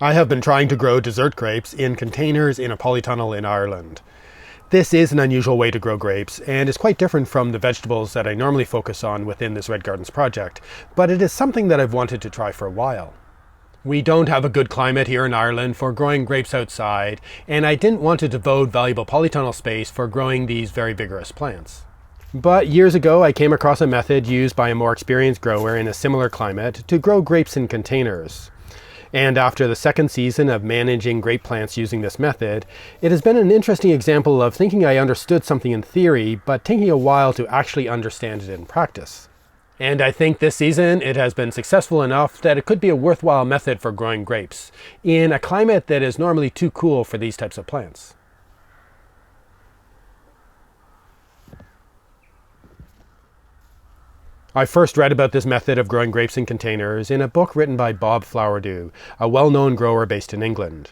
I have been trying to grow dessert grapes in containers in a polytunnel in Ireland. This is an unusual way to grow grapes and is quite different from the vegetables that I normally focus on within this Red Gardens project, but it is something that I've wanted to try for a while. We don't have a good climate here in Ireland for growing grapes outside, and I didn't want to devote valuable polytunnel space for growing these very vigorous plants. But years ago I came across a method used by a more experienced grower in a similar climate to grow grapes in containers. And after the second season of managing grape plants using this method, it has been an interesting example of thinking I understood something in theory, but taking a while to actually understand it in practice. And I think this season it has been successful enough that it could be a worthwhile method for growing grapes, in a climate that is normally too cool for these types of plants. I first read about this method of growing grapes in containers in a book written by Bob Flowerdew, a well-known grower based in England.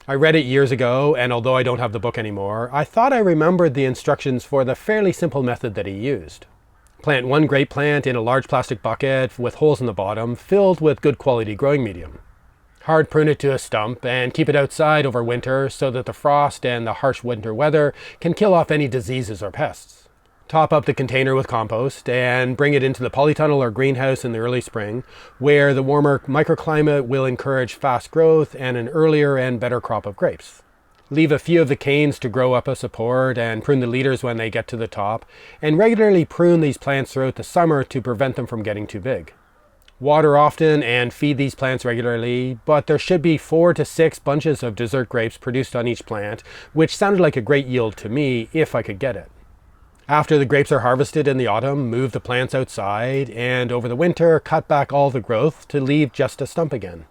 I read it years ago, and although I don't have the book anymore, I thought I remembered the instructions for the fairly simple method that he used. Plant one grape plant in a large plastic bucket with holes in the bottom, filled with good quality growing medium. Hard prune it to a stump and keep it outside over winter so that the frost and the harsh winter weather can kill off any diseases or pests. Top up the container with compost and bring it into the polytunnel or greenhouse in the early spring, where the warmer microclimate will encourage fast growth and an earlier and better crop of grapes. Leave a few of the canes to grow up a support and prune the leaders when they get to the top, and regularly prune these plants throughout the summer to prevent them from getting too big. Water often and feed these plants regularly, but there should be 4 to 6 bunches of dessert grapes produced on each plant, which sounded like a great yield to me if I could get it. After the grapes are harvested in the autumn, move the plants outside, and over the winter, cut back all the growth to leave just a stump again.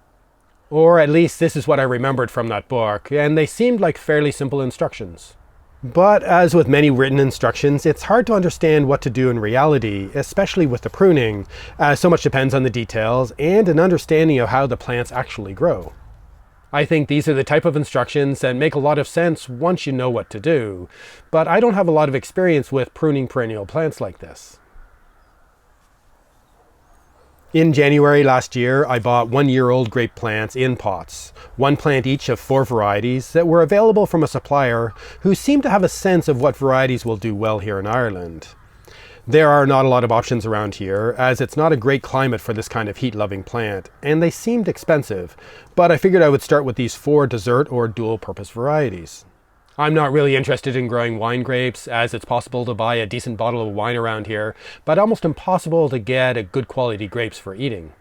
Or at least this is what I remembered from that book, and they seemed like fairly simple instructions. But as with many written instructions, it's hard to understand what to do in reality, especially with the pruning, as so much depends on the details and an understanding of how the plants actually grow. I think these are the type of instructions that make a lot of sense once you know what to do, but I don't have a lot of experience with pruning perennial plants like this. In January last year, I bought 1-year-old grape plants in pots, 1 plant each of 4 varieties that were available from a supplier who seemed to have a sense of what varieties will do well here in Ireland. There are not a lot of options around here, as it's not a great climate for this kind of heat-loving plant, and they seemed expensive, but I figured I would start with these 4 dessert or dual-purpose varieties. I'm not really interested in growing wine grapes, as it's possible to buy a decent bottle of wine around here, but almost impossible to get a good quality grapes for eating.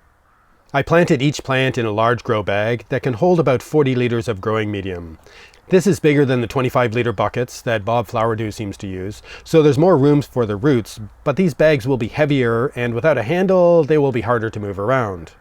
I planted each plant in a large grow bag that can hold about 40 liters of growing medium. This is bigger than the 25-liter buckets that Bob Flowerdew seems to use, so there's more room for the roots, but these bags will be heavier, and without a handle, they will be harder to move around.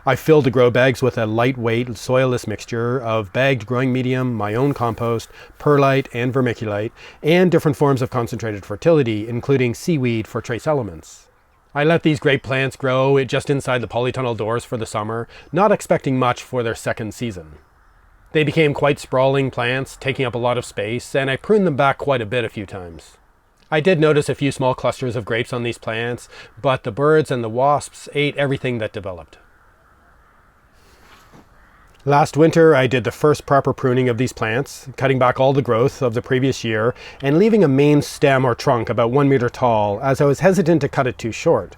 I filled the grow bags with a lightweight, soilless mixture of bagged growing medium, my own compost, perlite and vermiculite, and different forms of concentrated fertility, including seaweed for trace elements. I let these grape plants grow just inside the polytunnel doors for the summer, not expecting much for their second season. They became quite sprawling plants, taking up a lot of space, and I pruned them back quite a bit a few times. I did notice a few small clusters of grapes on these plants, but the birds and the wasps ate everything that developed. Last winter, I did the first proper pruning of these plants, cutting back all the growth of the previous year and leaving a main stem or trunk about 1 meter tall, as I was hesitant to cut it too short.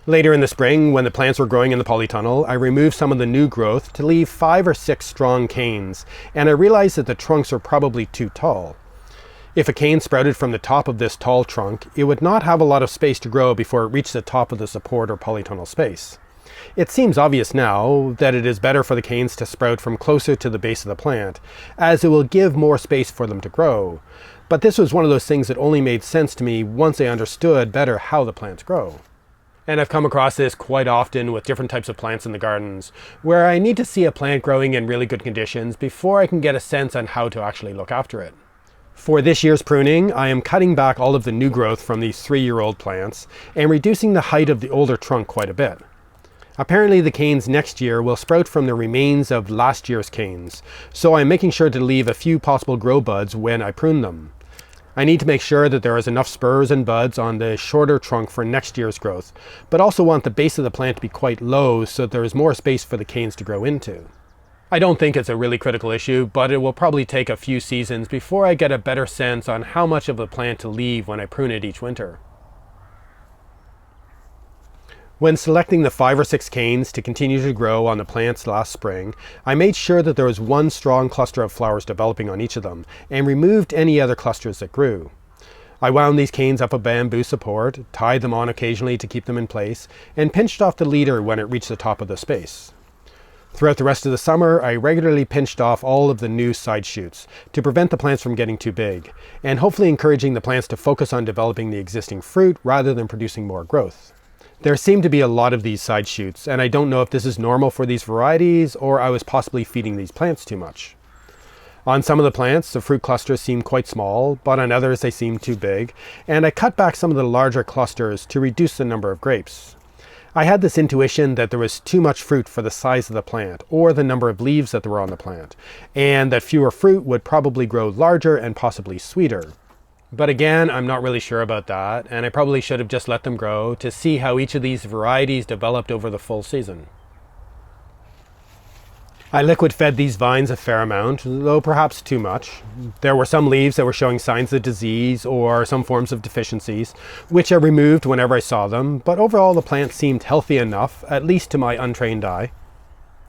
Later in the spring, when the plants were growing in the polytunnel, I removed some of the new growth to leave 5 or 6 strong canes, and I realized that the trunks are probably too tall. If a cane sprouted from the top of this tall trunk, it would not have a lot of space to grow before it reached the top of the support or polytunnel space. It seems obvious now that it is better for the canes to sprout from closer to the base of the plant, as it will give more space for them to grow. But this was one of those things that only made sense to me once I understood better how the plants grow. And I've come across this quite often with different types of plants in the gardens, where I need to see a plant growing in really good conditions before I can get a sense on how to actually look after it. For this year's pruning, I am cutting back all of the new growth from these 3-year-old plants and reducing the height of the older trunk quite a bit. Apparently the canes next year will sprout from the remains of last year's canes, so I'm making sure to leave a few possible grow buds when I prune them. I need to make sure that there is enough spurs and buds on the shorter trunk for next year's growth, but also want the base of the plant to be quite low so there is more space for the canes to grow into. I don't think it's a really critical issue, but it will probably take a few seasons before I get a better sense on how much of a plant to leave when I prune it each winter. When selecting the 5 or 6 canes to continue to grow on the plants last spring, I made sure that there was one strong cluster of flowers developing on each of them, and removed any other clusters that grew. I wound these canes up a bamboo support, tied them on occasionally to keep them in place, and pinched off the leader when it reached the top of the space. Throughout the rest of the summer, I regularly pinched off all of the new side shoots to prevent the plants from getting too big, and hopefully encouraging the plants to focus on developing the existing fruit rather than producing more growth. There seem to be a lot of these side shoots, and I don't know if this is normal for these varieties or I was possibly feeding these plants too much. On some of the plants, the fruit clusters seem quite small, but on others they seem too big, and I cut back some of the larger clusters to reduce the number of grapes. I had this intuition that there was too much fruit for the size of the plant, or the number of leaves that were on the plant, and that fewer fruit would probably grow larger and possibly sweeter. But again, I'm not really sure about that, and I probably should have just let them grow to see how each of these varieties developed over the full season. I liquid fed these vines a fair amount, though perhaps too much. There were some leaves that were showing signs of disease or some forms of deficiencies, which I removed whenever I saw them, but overall the plant seemed healthy enough, at least to my untrained eye.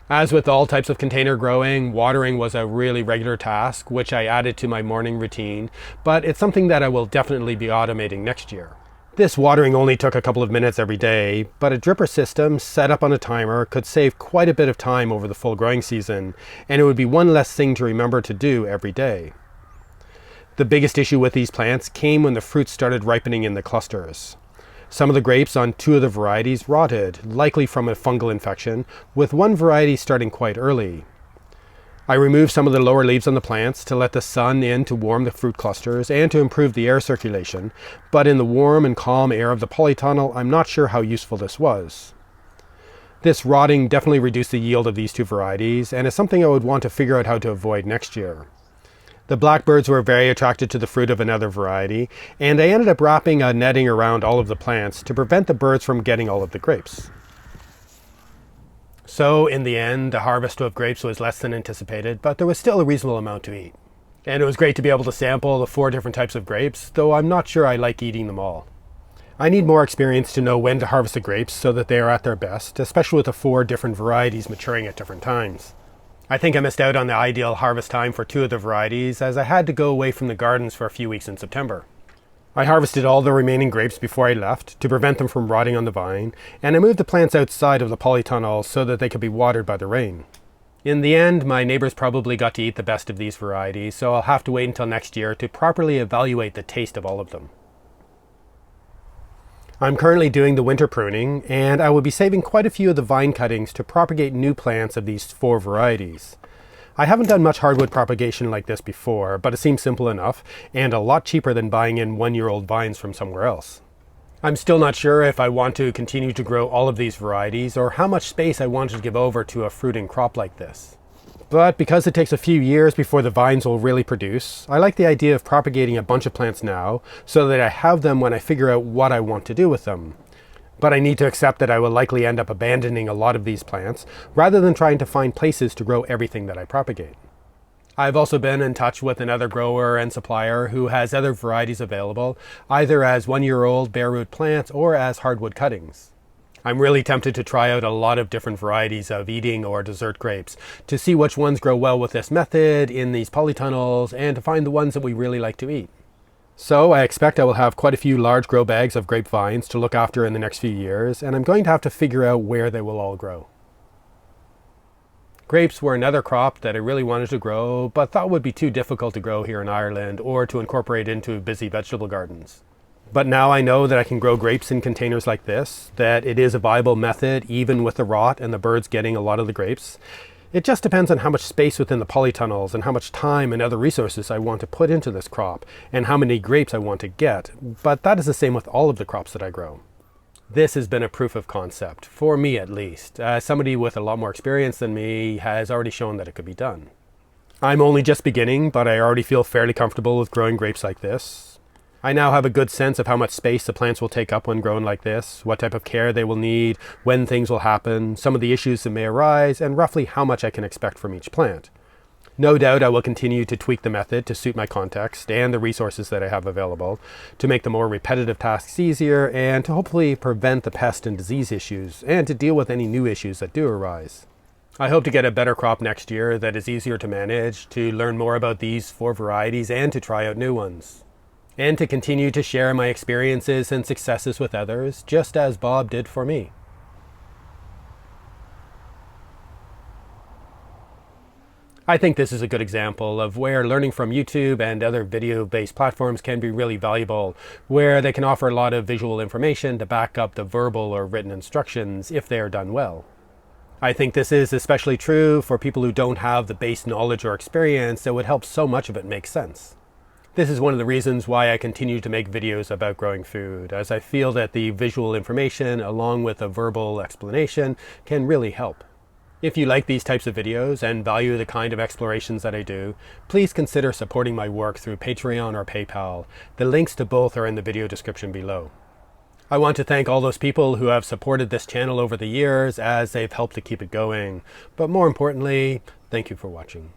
As with all types of container growing, watering was a really regular task, which I added to my morning routine, but it's something that I will definitely be automating next year. This watering only took a couple of minutes every day, but a dripper system set up on a timer could save quite a bit of time over the full growing season, and it would be one less thing to remember to do every day. The biggest issue with these plants came when the fruit started ripening in the clusters. Some of the grapes on 2 of the varieties rotted, likely from a fungal infection, with one variety starting quite early. I removed some of the lower leaves on the plants to let the sun in to warm the fruit clusters and to improve the air circulation, but in the warm and calm air of the polytunnel, I'm not sure how useful this was. This rotting definitely reduced the yield of these 2 varieties, and is something I would want to figure out how to avoid next year. The blackbirds were very attracted to the fruit of another variety, and I ended up wrapping a netting around all of the plants to prevent the birds from getting all of the grapes. So in the end, the harvest of grapes was less than anticipated, but there was still a reasonable amount to eat. And it was great to be able to sample the 4 different types of grapes, though I'm not sure I like eating them all. I need more experience to know when to harvest the grapes so that they are at their best, especially with the 4 different varieties maturing at different times. I think I missed out on the ideal harvest time for 2 of the varieties, as I had to go away from the gardens for a few weeks in September. I harvested all the remaining grapes before I left to prevent them from rotting on the vine, and I moved the plants outside of the polytunnel so that they could be watered by the rain. In the end, my neighbors probably got to eat the best of these varieties, so I'll have to wait until next year to properly evaluate the taste of all of them. I'm currently doing the winter pruning, and I will be saving quite a few of the vine cuttings to propagate new plants of these 4 varieties. I haven't done much hardwood propagation like this before, but it seems simple enough, and a lot cheaper than buying in 1-year-old vines from somewhere else. I'm still not sure if I want to continue to grow all of these varieties, or how much space I want to give over to a fruiting crop like this. But because it takes a few years before the vines will really produce, I like the idea of propagating a bunch of plants now, so that I have them when I figure out what I want to do with them. But I need to accept that I will likely end up abandoning a lot of these plants, rather than trying to find places to grow everything that I propagate. I've also been in touch with another grower and supplier who has other varieties available, either as 1-year-old bare root plants or as hardwood cuttings. I'm really tempted to try out a lot of different varieties of eating or dessert grapes to see which ones grow well with this method in these polytunnels, and to find the ones that we really like to eat. So I expect I will have quite a few large grow bags of grapevines to look after in the next few years, and I'm going to have to figure out where they will all grow. Grapes were another crop that I really wanted to grow, but thought would be too difficult to grow here in Ireland or to incorporate into busy vegetable gardens. But now I know that I can grow grapes in containers like this, that it is a viable method even with the rot and the birds getting a lot of the grapes. It just depends on how much space within the polytunnels and how much time and other resources I want to put into this crop and how many grapes I want to get, but that is the same with all of the crops that I grow. This has been a proof of concept, for me at least. Somebody with a lot more experience than me has already shown that it could be done. I'm only just beginning, but I already feel fairly comfortable with growing grapes like this. I now have a good sense of how much space the plants will take up when grown like this, what type of care they will need, when things will happen, some of the issues that may arise, and roughly how much I can expect from each plant. No doubt I will continue to tweak the method to suit my context and the resources that I have available, to make the more repetitive tasks easier, and to hopefully prevent the pest and disease issues, and to deal with any new issues that do arise. I hope to get a better crop next year that is easier to manage, to learn more about these 4 varieties, and to try out new ones. And to continue to share my experiences and successes with others, just as Bob did for me. I think this is a good example of where learning from YouTube and other video-based platforms can be really valuable, where they can offer a lot of visual information to back up the verbal or written instructions if they are done well. I think this is especially true for people who don't have the base knowledge or experience that would help so much of it make sense. This is one of the reasons why I continue to make videos about growing food, as I feel that the visual information along with a verbal explanation can really help. If you like these types of videos and value the kind of explorations that I do, please consider supporting my work through Patreon or PayPal. The links to both are in the video description below. I want to thank all those people who have supported this channel over the years as they've helped to keep it going. But more importantly, thank you for watching.